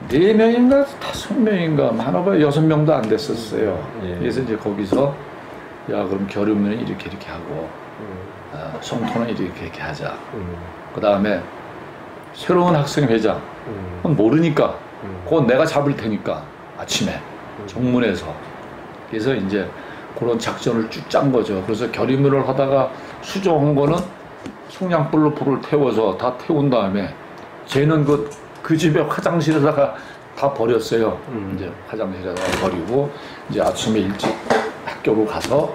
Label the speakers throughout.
Speaker 1: 4명인가 5명인가 하나가 6명도 안 됐었어요.
Speaker 2: 예.
Speaker 1: 그래서 이제 거기서 야 그럼 결의문은 이렇게 하고 성토는 이렇게 하자. 그 다음에 새로운 학생회장 그건 모르니까 그건 내가 잡을 테니까 아침에 정문에서 그래서 이제 그런 작전을 쭉 짠 거죠. 그래서 결의문을 하다가 수정한 거는 성냥불로 불을 태워서 다 태운 다음에 쟤는 그 집에 화장실에다가 다 버렸어요. 이제 화장실에다가 버리고 이제 아침에 일찍 학교로 가서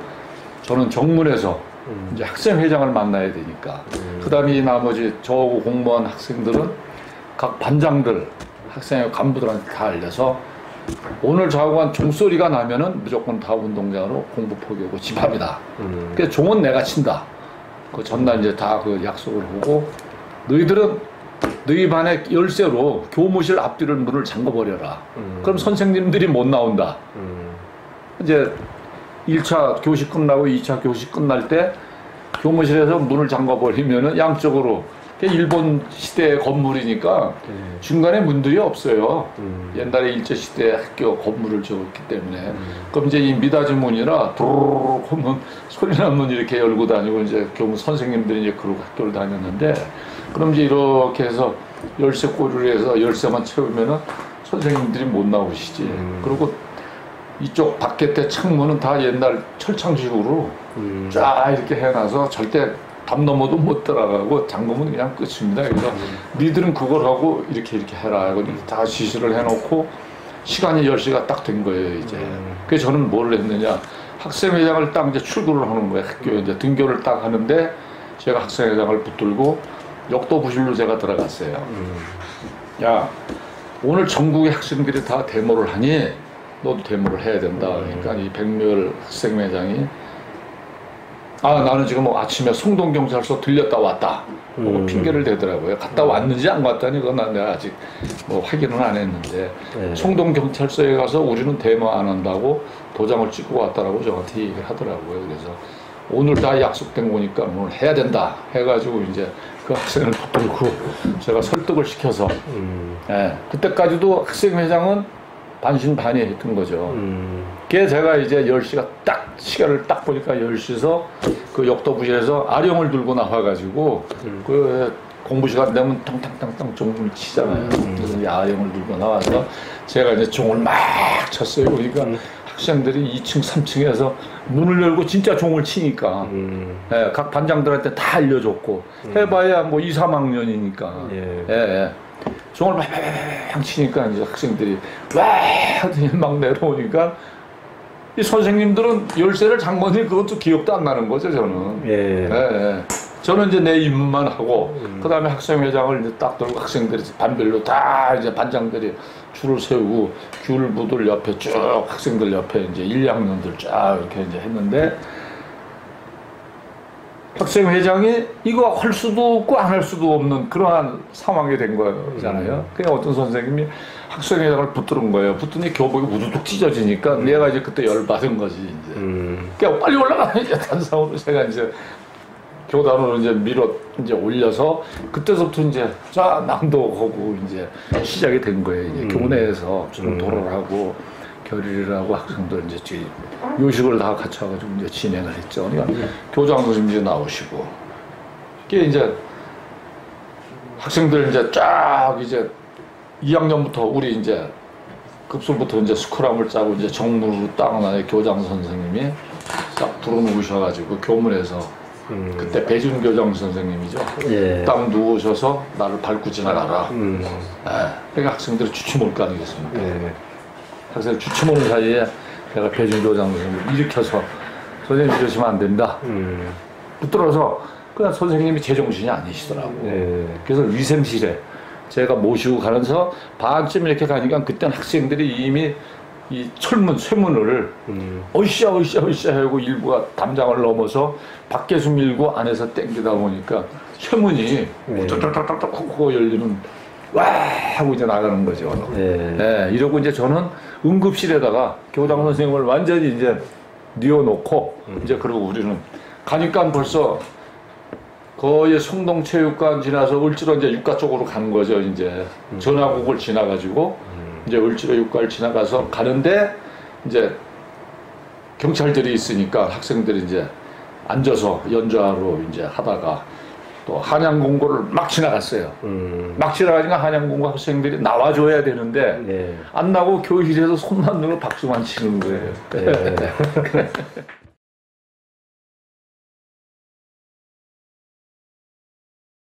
Speaker 1: 저는 정문에서 이제 학생회장을 만나야 되니까 그 다음에 나머지 저하고 공무원 학생들은 각 반장들 학생회 간부들한테 다 알려서 오늘 좌우간 종소리가 나면은 무조건 다 운동장으로 공부 포기하고 집합이다. 그래서 종은 내가 친다. 그 전날 이제 다 그 약속을 하고 너희들은 너희 반의 열쇠로 교무실 앞뒤를 문을 잠궈버려라. 그럼 선생님들이 못 나온다. 이제 1차 교시 끝나고 2차 교시 끝날 때 교무실에서 문을 잠궈버리면은 양쪽으로 일본 시대 건물이니까 중간에 문들이 없어요. 옛날에 일제시대 학교 건물을 지었기 때문에. 그럼 이제 이 미닫이 문이라 도르륵 하면 소리 나면 이렇게 열고 다니고 이제 교무 선생님들이 이제 그러고 학교를 다녔는데 그럼 이제 이렇게 해서 열쇠 꼬리를 해서 열쇠만 채우면은 선생님들이 못 나오시지. 그리고 이쪽 밖에 창문은 다 옛날 철창식으로 쫙 이렇게 해놔서 절대 담 넘어도 못 들어가고 잠그면 그냥 끝입니다. 그래서 니들은 그걸 하고 이렇게 해라. 다 지시를 해놓고 시간이 10시가 딱 된 거예요, 이제. 그래서 저는 뭘 했느냐. 학생회장을 딱 이제 출근을 하는 거예요. 학교에 이제 등교를 딱 하는데 제가 학생회장을 붙들고 역도부실로 제가 들어갔어요. 야, 오늘 전국의 학생들이 다 데모를 하니 너도 데모를 해야 된다. 그러니까 이 백묘열 학생회장이 나는 지금 아침에 송동경찰서 들렸다 왔다. 핑계를 대더라고요. 갔다 왔는지 안 갔다니 그건 내가 아직 뭐 확인은 안 했는데 송동경찰서에 가서 우리는 데모 안 한다고 도장을 찍고 왔다라고 저한테 얘기를 하더라고요. 그래서 오늘 다 약속된 거니까 오늘 해야 된다 해가지고 이제 그 학생을 붙들고 제가 설득을 시켜서 그때까지도 학생회장은 반신반의했던 거죠. 그게 제가 이제 10시가 딱 시간을 딱 보니까 10시에서 그 역도부실에서 아령을 들고 나와가지고 그 공부 시간 되면 탕탕탕탕 종을 치잖아요. 그래서 이제 아령을 들고 나와서 제가 이제 종을 막 쳤어요. 그러니까 학생들이 2층, 3층에서 문을 열고 진짜 종을 치니까 각 반장들한테 다 알려줬고 해봐야 뭐 2, 3학년이니까 종을 팍팍 치니까 이제 학생들이 와 하더니 막 내려오니까 이 선생님들은 열쇠를 잠궈니 그것도 기억도 안 나는 거죠, 저는. 저는 이제 내 임무만 하고 그 다음에 학생회장을 이제 딱 들고 학생들이 반별로 다 이제 반장들이 줄을 세우고 귤부들 옆에 쭉 학생들 옆에 이제 1, 2학년들 쫙 이렇게 이제 했는데 학생회장이 이거 할 수도 없고 안 할 수도 없는 그러한 상황이 된 거잖아요. 그냥 어떤 선생님이 학생회장을 붙드는 거예요. 붙더니 교복이 우두둑 찢어지니까 내가 이제 그때 열받은 거지, 이제. 그냥 빨리 올라가! 이제 단상으로 제가 이제 교단으로 이제 이제 올려서 그때부터 이제 자, 낭독하고 이제 시작이 된 거예요. 이제 교내에서 주로 도를 하고 결의를 하고 학생들 이제 요식을 다 갖춰가지고 이제 진행을 했죠. 그러니까 교장 선생님이 나오시고 이게 이제 학생들 이제 쫙 이제 2학년부터 우리 이제 급수부터 이제 스크럼을 짜고 이제 정문으로 딱 나의 교장 선생님이 딱 들어놓으셔가지고 교문에서 그때 배준 교장 선생님이죠. 딱 누우셔서 나를 밟고 지나가라. 그러니까 학생들이 주춤을 거 아니겠습니까? 학생들 주춤하는 사이에 내가 배준 교장 선생님을 일으켜서 선생님 이러시면 안 된다. 붙들어서 그냥 선생님이 제정신이 아니시더라고. 그래서 위생실에 제가 모시고 가면서 반쯤 이렇게 가니까 그때는 학생들이 이미 이 철문, 쇠문을 어이씨야 하고 일부가 담장을 넘어서 밖에서 밀고 안에서 땡기다 보니까 쇠문이 딱 열리는 와 하고 이제 나가는 거죠. 이러고 이제 저는 응급실에다가 교장 선생님을 완전히 이제 뉘어놓고 이제 그러고 우리는 가니까 벌써 거의 성동체육관 지나서 을지로 이제 육가 쪽으로 가는 거죠. 이제 전화국을 지나가지고 이제 을지로 육가를 지나가서 가는데 이제 경찰들이 있으니까 학생들이 이제 앉아서 연주하러 이제 하다가 또 한양공고를 막 지나갔어요. 막 지나가니까 한양공고 학생들이 나와줘야 되는데
Speaker 2: 네.
Speaker 1: 안 나고 교실에서 손만 들고 박수만 치는 거예요.
Speaker 2: 네.